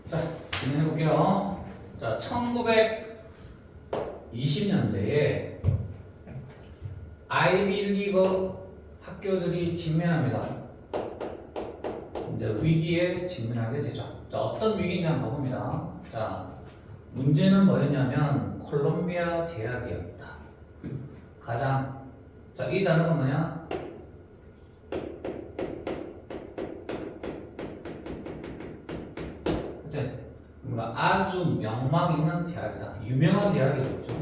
자, 진행해볼게요. 자, 1920년대에 아이비리그 학교들이 직면합니다. 이제 위기에 직면하게 되죠. 자, 어떤 위기인지 한번 봐봅니다. 자, 문제는 뭐였냐면 콜롬비아 대학이었다. 가장, 자, 이 단어가 뭐냐? 그치? 뭔가 아주 명망 있는 대학이다. 유명한 대학이죠.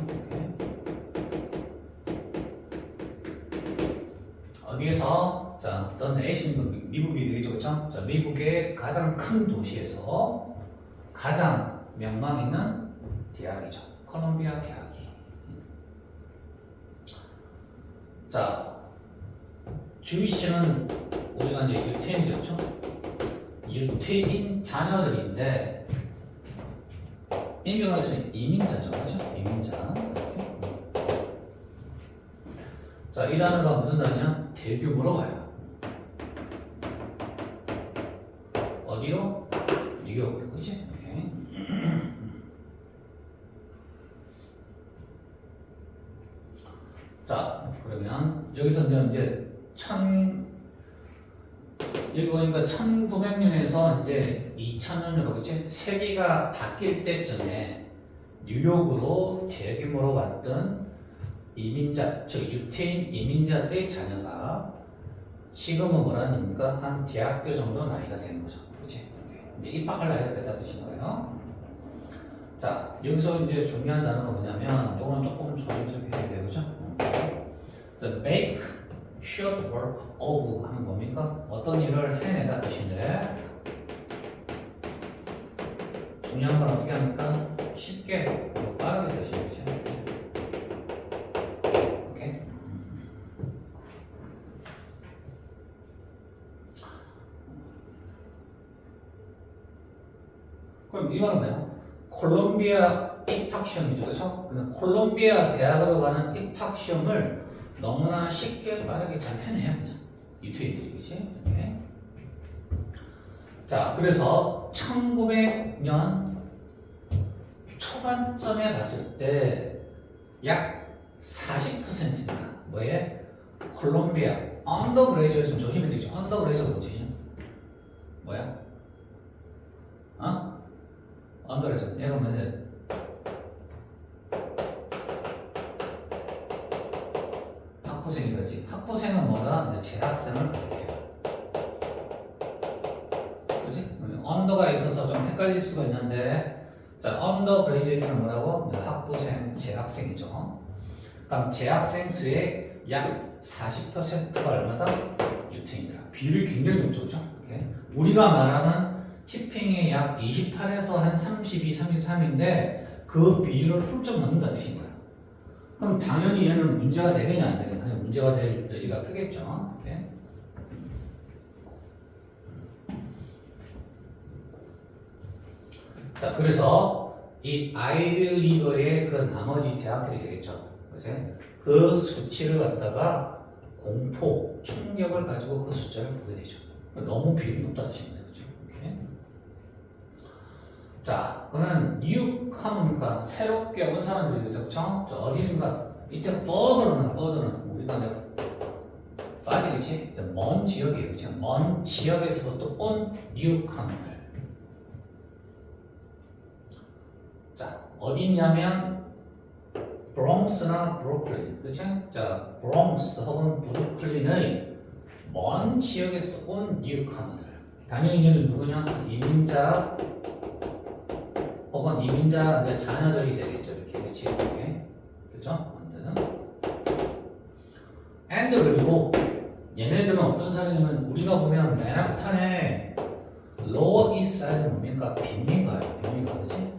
어디에서? 자, 어떤 내신, 미국이 되겠죠. 그쵸? 자, 미국의 가장 큰 도시에서 가장 명망 있는 대학이죠. 콜롬비아 대학이. 자, 주위시는 우리가 이제 유태인이죠. 그쵸? 유태인 자녀들인데, 인명학에서는 이민자죠. 그죠? 이민자. 자, 이 단어가 무슨 단어냐? 대규모로 가요. 어디로? 뉴욕으로. 그치? 오케이. 자, 그러면 여기서 이제 여기 보니까 1900년에서 이제 2000년으로, 그치? 세계가 바뀔 때쯤에 뉴욕으로 대규모로 왔던 이민자, 즉 유태인 이민자들의 자녀가 지금은 뭐라는 겁니까? 한 대학교 정도 나이가 되는 거죠. 그치? 이제 입학할 나이가 됐다 뜻인 거예요. 자, 여기서 이제 중요한 단어가 뭐냐면, 이거는 조금 조심스럽게 해야 돼요. 그죠? The make short work of 하는 뭡니까? 어떤 일을 해내다 뜻인데, 중요한 건 어떻게 합니까? 쉽게 그리고 빠르게 되시는 거죠. 오케이? 그럼 이 말은 뭐야? 콜롬비아 입학시험이죠. 그렇죠? 근데 콜롬비아 대학으로 가는 입학시험을 너무나 쉽게 빠르게 잘 해내야 그죠? 유태인들이. 그치? 오케이. 자, 그래서 1900년 초반쯤에 봤을 때 약 40%입니다. 뭐에? 콜롬비아 언더그레이저에서 조심해야 되죠. 언더그레이저가 뭔 뜻이냐? 뭐야? 어? 언더그레이저. 얘가 뭐냐? 학부생이지. 학부생은 뭐다? 이제 재학생을 가리켜요. 그렇지? 언더가 있어서 좀 헷갈릴 수가 있는데, 자, 언더 그레이주에이트는 뭐라고? 학부생, 재학생이죠. 그럼 재학생 수의 약 40%가 얼마다? 유태인이다. 비율이 굉장히 높죠, 그렇죠? 우리가 말하는 티핑이 약 28에서 한 32, 33인데 그 비율을 훌쩍 넘는다 뜻인 거야. 그럼 당연히 얘는 문제가 되겠냐 안 되겠냐? 문제가 될 여지가 크겠죠. 이렇게. 자, 그래서 이 아이비리그의 그 나머지 대학들이 되겠죠. 그치? 그 수치를 갖다가 공포, 충격을 가지고 그 숫자를 보게 되죠. 너무 비율이 높다 뜻입니다. 그죠? 이렇게. 자, 그러면 뉴카머니까 새롭게 온 사람들이죠. 그쵸? 어디선가 이때 further는 우리가 빠지겠지? 먼 지역이에요. 그쵸? 먼 지역에서부터 온 뉴카머들. 자, 어디냐면 브롱스나 브루클린, 그렇죠? 자, 브롱스 혹은 브루클린의 먼 지역에서 온 뉴카머들. 당연히 얘는 누구냐? 이민자 혹은 이민자 이제 자녀들이 되겠죠. 이렇게, 그렇지? 이렇게. 그렇죠? and 그리고 얘네들은 어떤 사람이냐면 우리가 보면 맨하탄의 로어 이스트사이드 뭡니까? 빈민가예요. 빈민가, 그렇지?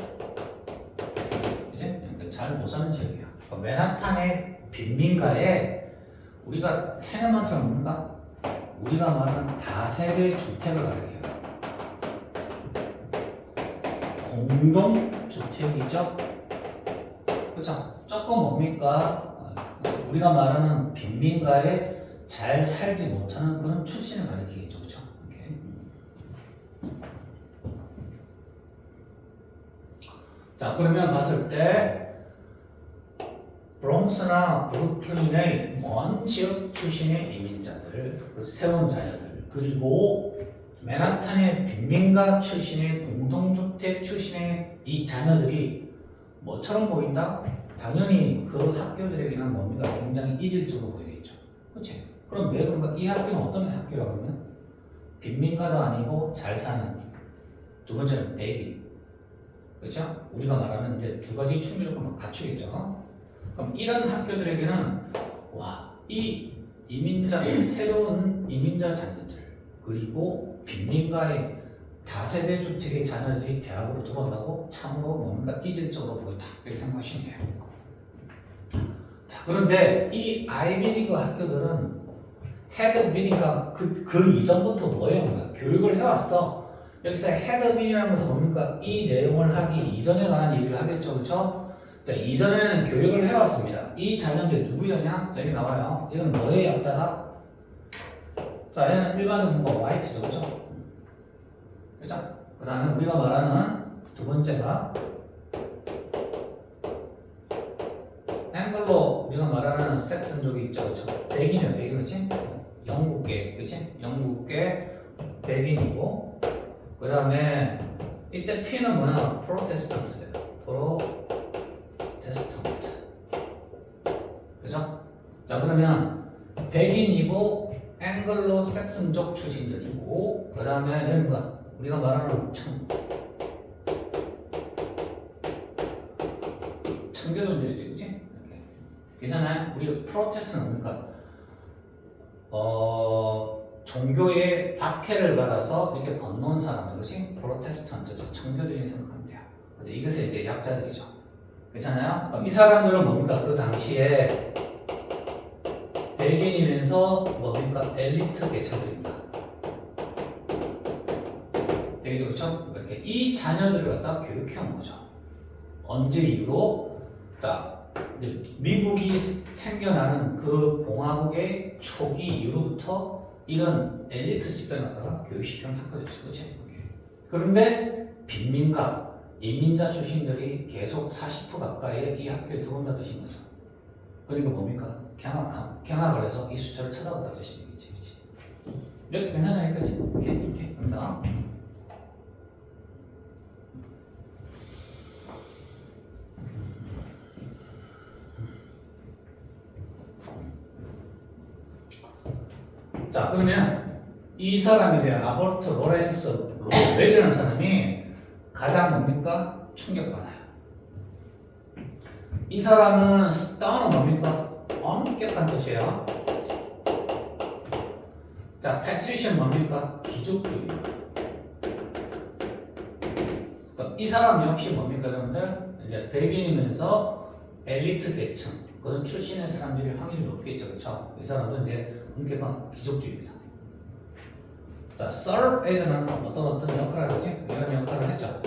잘 못 사는 지역이야. 맨하탄의 빈민가에 우리가 테너먼트가 뭡니까? 우리가 말하는 다세대 주택을 가리켜요. 공동주택이죠. 그렇죠? 조금 뭡니까? 우리가 말하는 빈민가에 잘 살지 못하는 그런 출신을 가리키겠죠. 그렇죠? 자, 그러면 봤을 때 브롱스나 브루클린의 먼 지역 출신의 이민자들, 세운 자녀들, 그리고 맨하탄의 빈민가 출신의 공동주택 출신의 이 자녀들이 뭐처럼 보인다? 당연히 그 학교들에게는 뭡니까? 굉장히 이질적으로 보이겠죠. 그렇지? 그럼 왜 그런가? 이 학교는 어떤 학교라고 하면 빈민가도 아니고 잘 사는, 두 번째는 백인. 그렇죠? 우리가 말하는 이제 두 가지 충격 조건을 갖추겠죠. 그럼 이런 학교들에게는 이 이민자, 새로운 이민자 자녀들, 그리고 빈민가의 다세대 주택의 자녀들이 대학으로 들어온다고 참으로 뭔가 이질적으로 보인다. 이렇게 생각하시면 돼요. 자, 그런데 이 아이비리그 학교들은 헤드비리가 그 이전부터 뭐예요? 교육을 해왔어. 여기서 헤드비리라는 것은 뭡니까? 이 내용을 하기 이전에 관한 얘기를 하겠죠. 그렇죠? 자, 이전에는 교육을 해왔습니다. 이 자녀들 누구냐? 자, 여기 나와요. 이건 뭐의 약자다? 자, 얘는 일반적으로 뭔가 화이트죠. 그렇죠? 그죠? 그 다음에 우리가 말하는 두 번째가 앵글로 우리가 말하는 섹슨족이 있죠. 그렇죠? 백인이에요. 백인, 그치? 영국계, 그치? 영국계 백인이고, 그 다음에 이때 P는 뭐냐? 프로테스탄트예요. 프로테스탄트. 그죠? 자, 그러면 백인이고 앵글로 섹슨족 출신들이고, 그 다음에 얘는 뭐야? 우리가 말하는 청교도들이지, 그치? 이렇게. 괜찮아요? 우리 프로테스트는 뭡니까? 종교의 박해를 받아서 이렇게 건너온 사람들, 그치? 프로테스탄트, 청교도인 생각하면 돼요. 그래서 이것이 이제 약자들이죠. 괜찮아요? 그럼 이 사람들은 뭡니까? 그 당시에 백인이면서 뭡니까? 엘리트 계층들입니다. 되게 좋죠? 이렇게 이 자녀들을 갖다 교육해온 거죠. 언제 이후로? 자, 미국이 생겨나는 그 공화국의 초기 이후부터 이런 엘리트 집단을 갖다가 교육시켜온 학교들이죠. 그렇지? 그런데 빈민가, 이민자 출신들이 계속 40% 가까이 이 학교에 들어온다는 뜻인 거죠. 그러니까 뭡니까? 경악을 해서 이 숫자를 쳐다본다는 뜻이겠지. 이렇게 괜찮아요? 여기까지? 이렇게 갑니다. 자, 그러면 이 사람이 이제 아버트 로렌스 로웰이라는 사람이 가장 뭡니까? 충격받아요. 이 사람은 스타는 뭡니까? 엄격한 뜻이에요. 자, 패트리션 뭡니까? 귀족주의. 이 사람 역시 뭡니까? 여러분들? 이제 백인이면서 엘리트 계층 그런 출신의 사람들이 확률이 높겠죠. 그렇죠? 이 사람은 이제 엄격한 귀족주의입니다. 자, serve as는 어떤 역할을 하지? 이런 역할을 했죠.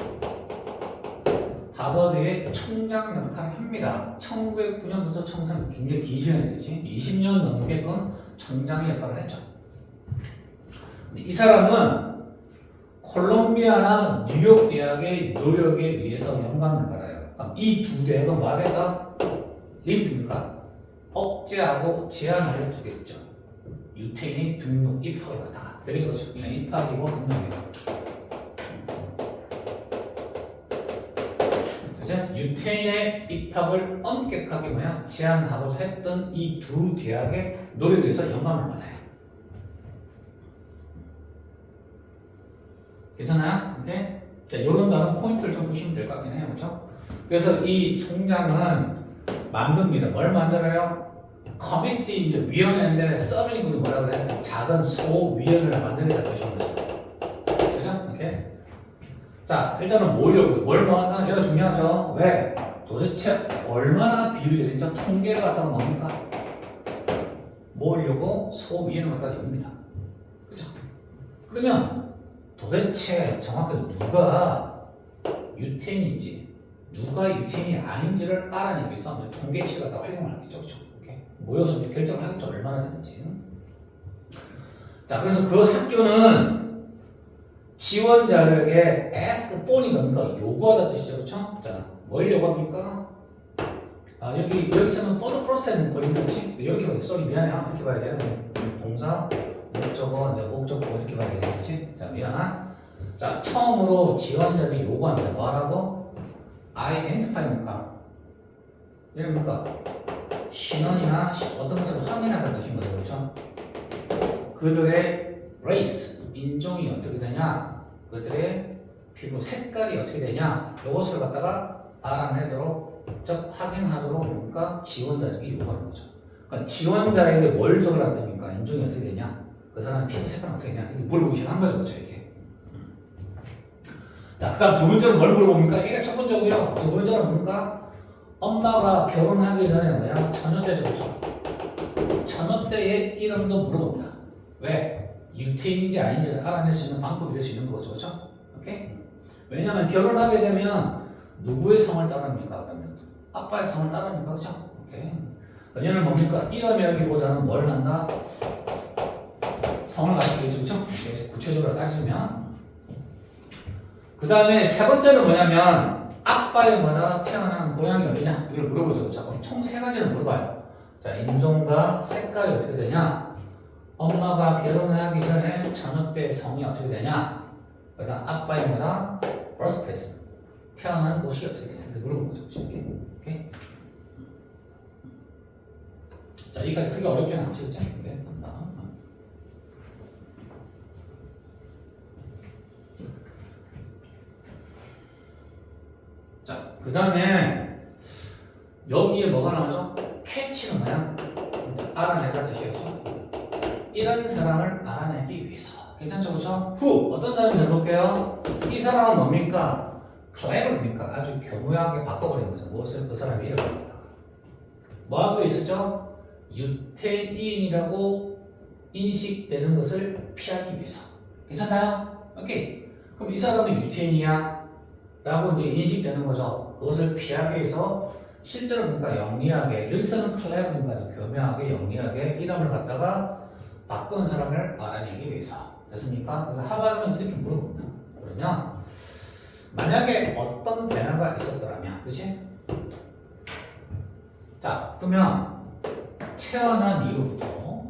하버드의 총장 역할을 합니다. 1909년부터 1903년 굉장히 긴 시간이지. 20년 넘게끔 총장의 역할을 했죠. 이 사람은 콜롬비아나 뉴욕 대학의 노력에 의해서 영감을 받아요. 이 두 대학은 뭐 하겠다? 림입니까? 억제하고 제한을 두겠죠. 유태인의 등록, 입학을 갖다가. 여기서 그냥 입학이고 등록이에요. 유태인의 입학을 엄격하게 제한하고자 했던 이 두 대학의 노력에 의해서 영감을 받아요. 괜찮아요? 오케이? 자, 이런 다른 포인트를 좀 보시면 될 것 같긴 해요. 그죠? 그래서 이 총장은 만듭니다. 뭘 만들어요? 커미티 이제 위원회인데 서빙이 뭐라 그래? 작은 소위원회를 만들겠다 보시면 돼요. 그죠? 오케이? 자, 일단은 모으려고 뭘 모았나? 이거 중요하죠. 왜? 도대체 얼마나 비율이 되는지 통계를 갖다가 뭡니까? 모으려고 소위원을 갖다가 엽니다. 그죠? 그러면 도대체 정확하게 누가 유태인인지 누가 유태인이 아닌지를 알아내기 위해서 통계치를 갖다가 활용을 하겠죠. 그죠? 모여서 결정을 하겠죠. 얼마나 되는지. 자, 그래서 그 학교는 지원자들에게 ask for이 뭡니까? 요구하다 뜻이죠. 그렇죠? 자, 뭘 요구합니까? 여기서는 for the first time 걸린다, 그치? 이렇게 봐야 돼. 쏘리, 미안해. 이렇게 봐야 돼요. 동사, 목적어, 목적어 이렇게 봐야 돼. 그치? 자, 미안하. 자, 처음으로 지원자들이 요구한다. 뭐 하라고? identify입니까? 얘는 뭘까? 신원이나 어떤 것을 확인하다는 뜻인 거죠. 그렇죠? 그들의 race, 인종이 어떻게 되냐? 그들의 피부 색깔이 어떻게 되냐? 이것을 갖다가 알아내도록 즉 확인하도록 뭔가 지원자에게 요구하는 거죠. 그러니까 지원자에게 뭘 적으라는 뜻입니까? 인종이 어떻게 되냐? 그 사람 피부 색깔은 어떻게 되냐? 이렇게 물어보기 시작한 거죠. 그렇죠? 이렇게. 자, 그 다음 두 번째는 뭘 물어봅니까? 이게 첫 번째고요. 두 번째는 뭔가 엄마가 결혼하기 전에 뭐야? 처녀때죠. 그렇죠? 처녀때의 이름도 물어봅니다. 왜? 유태인인지 아닌지를 알아낼 수 있는 방법이 될 수 있는 거죠. 그렇죠? 오케이? 왜냐하면 결혼하게 되면 누구의 성을 따릅니까? 그러면 아빠의 성을 따릅니까? 그렇죠? 오케이. 그녀는 뭡니까? 이름이라기보다는 뭘 한다? 성을 가지고 있죠. 그렇죠? 구체적으로 따지면 그 다음에 세 번째는 뭐냐면 아빠의 뭐다 태어난 고향이 어디냐? 이걸 물어보죠. 그렇죠? 그럼 총 세 가지를 물어봐요. 자, 인종과 색깔이 어떻게 되냐? 엄마가 결혼하기 전에 처녀 때 성이 어떻게 되냐? 그 다음 아빠의 뭐다? birthplace 태어난 곳이 어떻게 되냐? 이렇게 물어본 거죠. 이렇게. 오케이? 자, 여기까지 크게 어렵지는 않지, 그죠? 네, 간다. 자, 그 다음에 여기에 뭐가 나오죠? 캐치는 뭐야? 알아내다 뜻이었죠. 이런 사람을 알아내기 위해서. 괜찮죠, 그렇죠? 후 어떤 사람인지 볼게요. 이 사람은 뭡니까? clever입니까? 아주 교묘하게 바꿔버린 거죠. 무엇을 그 사람이 이름을 갖다가 뭐 하고 있었죠? 유태인이라고 인식되는 것을 피하기 위해서. 괜찮나요? 오케이. 그럼 이 사람은 유태인이야? 라고 이제 인식되는 거죠. 그것을 피하기 위해서 실제로 뭔가 영리하게, 여기서는 클레버인가 교묘하게 영리하게 이름을 갖다가 바꾼 사람을 알아내기 위해서. 됐습니까? 그래서 하반은 이렇게 물어본다. 그러면 만약에 어떤 변화가 있었더라면, 그치? 자, 그러면 태어난 이후부터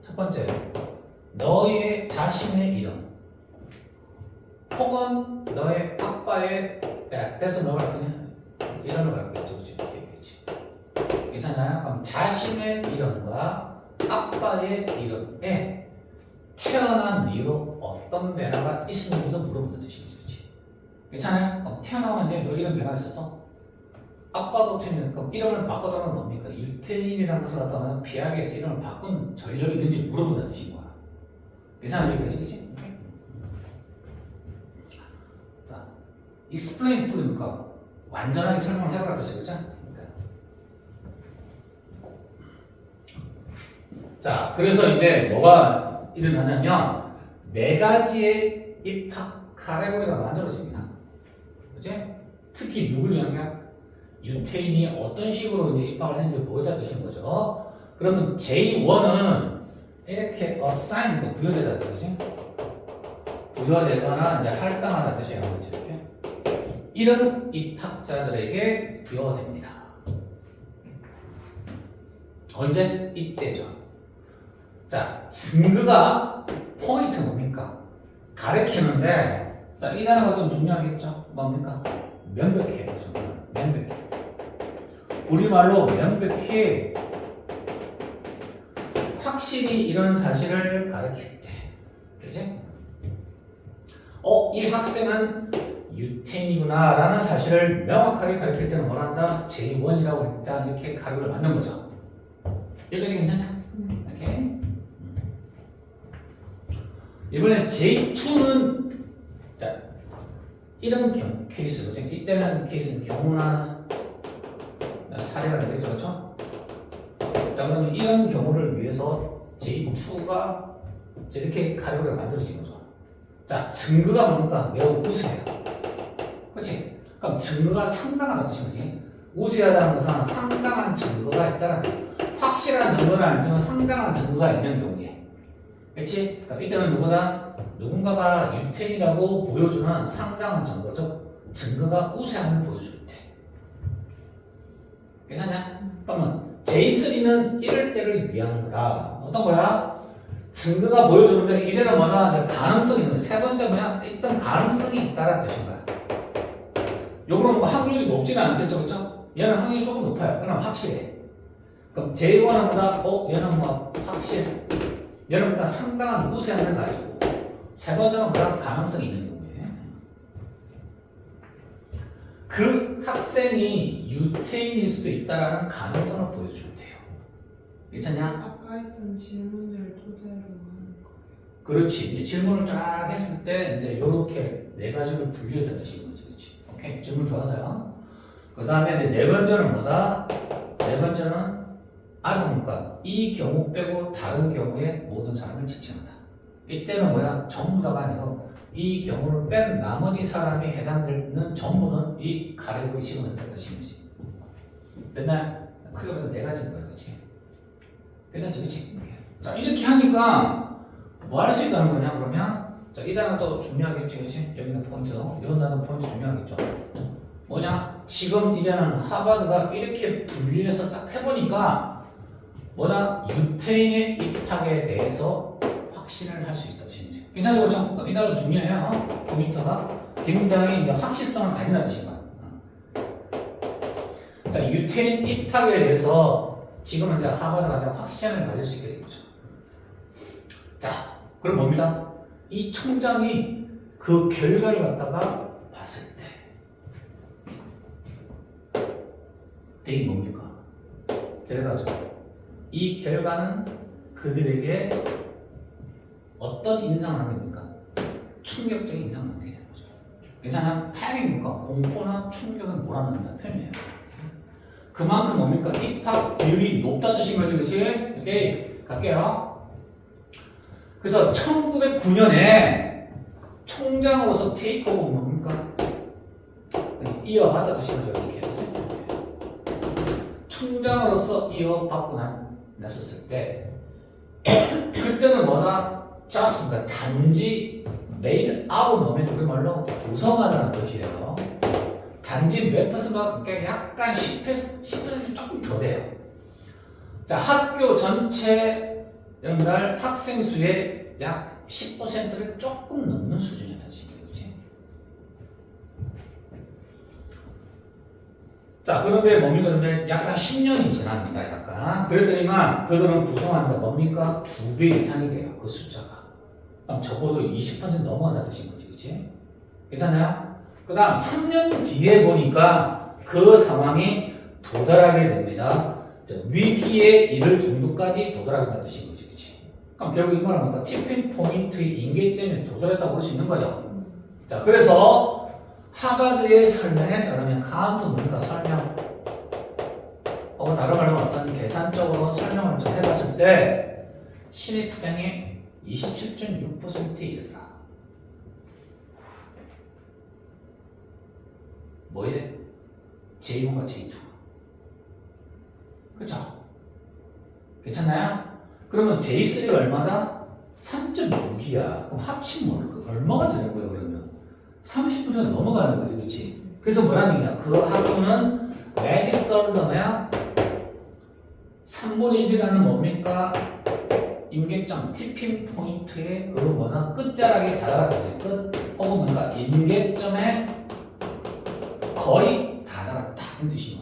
첫 번째, 너의 자신의 이름 혹은 너의 아빠의 때에서 뭐가 갈 거냐? 이름을 갈 거겠죠. 그치? 이렇게 괜찮나요? 그럼 자신의 이름과 아빠의 이름에 태어난 이후로 어떤 변화가 있었는지도 물어본다는 뜻이지. 그치? 괜찮아요? 그럼 태어나는데 너 이름 변화가 있었어? 아빠도 태어나니까 그럼 이름을 바꿔달라는 뭡니까? 유태인이라는 것을 갖다가 피하기 위해서 이름을 바꾼 전력이 있는지 물어본다는 뜻인 거야. 괜찮아요? 여기까지, 그치? 자, explain 풀이니까 완전하게 설명을 해보라 뜻이 그죠? 자, 그래서 이제 뭐가 일어나냐면 네 가지의 입학 카테고리가 만들어집니다. 그치? 특히 누구를 향해? 유태인이 어떤 식으로 이제 입학을 했는지 보여달 뜻인 거죠. 그러면 J1은 이렇게 assign, 부여되다 뜻이지? 부여되거나 이제 할당하다 뜻이에요. 이렇게. 이런 입학자들에게 부여됩니다. 언제? 이때죠. 자, 증거가 포인트 뭡니까? 가르치는데, 자, 이 단어가 좀 중요하겠죠? 뭡니까? 명백해요. 명백해. 우리말로 명백히 확실히 이런 사실을 가르칠 때, 그지? 이 학생은 유태인이구나 라는 사실을 명확하게 가르칠 때는 뭘 한다? J1이라고 일단 이렇게 가르를 맞는 거죠. 여기까지 괜찮냐? 오케이. 이번에 J2는 자, 이런 경우 케이스거죠. 이때는 케이스는 경우나 사례가 되겠죠, 그렇죠? 자, 그러면 이런 경우를 위해서 J2가 이렇게 카테고리가 만들어진 거죠. 자, 증거가 뭡니까? 매우 우수해요. 그렇지? 그럼 증거가 상당하다는 뜻인 거지. 우수하다는 것은 상당한 증거가 있다는 뜻. 확실한 증거는 아니지만 상당한 증거가 있는 경우에. 그렇지? 그러니까 이때는 누구다? 누군가가 유태인이라고 보여주는 상당한 증거, 즉 증거가 우세함을 보여줄 때. 괜찮냐? 그러면 J3는 이럴 때를 위한 거다. 어떤 거야? 증거가 보여주는데 이제는 뭐다? 가능성이 있는. 세 번째 뭐야? 일단 가능성이 있다라는 뜻인 거야. 요거는 뭐 확률이 높지는 않겠죠, 그렇죠? 얘는 확률이 조금 높아요. 그럼 확실해. 그럼 J1은 뭐다? 얘는 뭐 확실. 얘는 뭐다? 상당한 우세함을 가지고. 세 번째는 뭐다? 가능성이 있는 경우에. 그 학생이 유태인일 수도 있다라는 가능성을 보여주면 돼요. 괜찮냐? 아까 했던 질문을 토대로 하는 거. 그렇지. 이제 질문을 쫙 했을 때 이제 요렇게 네 가지를 분류했다는 뜻인 거지, 그렇지? 오케이. 질문 좋아서요. 그 다음에 이제 네 번째는 뭐다? 네 번째는 아동문과 이 경우 빼고 다른 경우에 모든 사람을 지칭한다. 이때는 뭐야? 전부 다가 아니고 이 경우를 뺀 나머지 사람이 해당되는 전부는 이 가래고에 집어넣는다는 뜻이지. 맨날 크게 봐서 네 가지인 거야, 그렇지? 괜찮지, 그렇지? 자, 이렇게 하니까 뭐 할 수 있다는 거냐? 그러면 자, 이 단어 또 중요하겠지, 그렇지? 여기는 포인트, 이런 단어 포인트 중요하겠죠. 뭐냐? 지금 이제는 하버드가 이렇게 분리해서 딱 해보니까 뭐다? 유태인의 입학에 대해서 확신을 할 수 있다. 괜찮죠? 그렇죠? 이 단어 중요해요. 포인트가 굉장히 이제 확실성을 가진다는 뜻인 거야. 자, 유태인 입학에 대해서 지금은 이제 하버드가 이제 확신을 가질 수 있게 된 거죠. 자, 그럼 뭡니다? 이 총장이 그 결과를 갖다가 봤을 때 대이 뭡니까? 결과죠. 이 결과는 그들에게 어떤 인상을 하게 됩니까? 충격적인 인상을 하게 되는 거죠. 그래서 패닉과 공포나 충격은 몰아넣는다는 표현이에요. 그만큼 뭡니까? 입학 비율이 높다는 뜻인 거지, 그렇지? 오케이, 갈게요. 그래서 1909년에 총장으로서 테이크오버 뭡니까? 이어받았다는 뜻인 거죠, 이렇게. 총장으로서 이어받고 났었을 때 그때는 뭐다? just 단지 made out moment 우리말로 구성하다는 뜻이에요. 단지 몇 퍼센트가 약간 10% 조금 더 돼요. 자, 학교 전체 여러분들 학생 수의 약 10%를 조금 넘는 수준이었다는 뜻이에요. 그렇지? 자, 그런데 뭡니까? 그런데 약간 10년이 지납니다. 약간. 그랬더니만 그들은 구성한다. 뭡니까? 2배 이상이 돼요. 그 숫자가. 그럼 적어도 20% 넘어간다는 뜻인 거지. 그치? 괜찮아요? 그 다음 3년 뒤에 보니까 그 상황이 도달하게 됩니다. 자, 위기에 이를 정도까지 도달하게 된다는 뜻인 거지. 그치? 그럼 결국 이 말은 뭔가 티핑 포인트의 인계점에 도달했다고 볼 수 있는 거죠. 자, 그래서 하버드의 설명에 따르면 카운트 뭡니까? 설명. 다른 말로 어떤 계산적으로 설명을 좀 해봤을 때 신입생의 27.6%에 이르더라. 뭐에? J1과 J2. 그렇죠? 괜찮나요? 그러면 J3가 얼마다? 3.6이야. 그럼 합치면 얼마가 되는 거예요, 그러면? 30% 넘어가는 거지, 그렇지? 그래서 뭐라는 얘기냐? 그 학교는 매지썰도 뭐야? 3분의 1이라는 뭡니까? 임계점, 티핑 포인트의 그 뭐나 끝자락에 다다랐지. 끝 혹은 뭔가 임계점에 거의 다다랐다. 이 뜻이에요.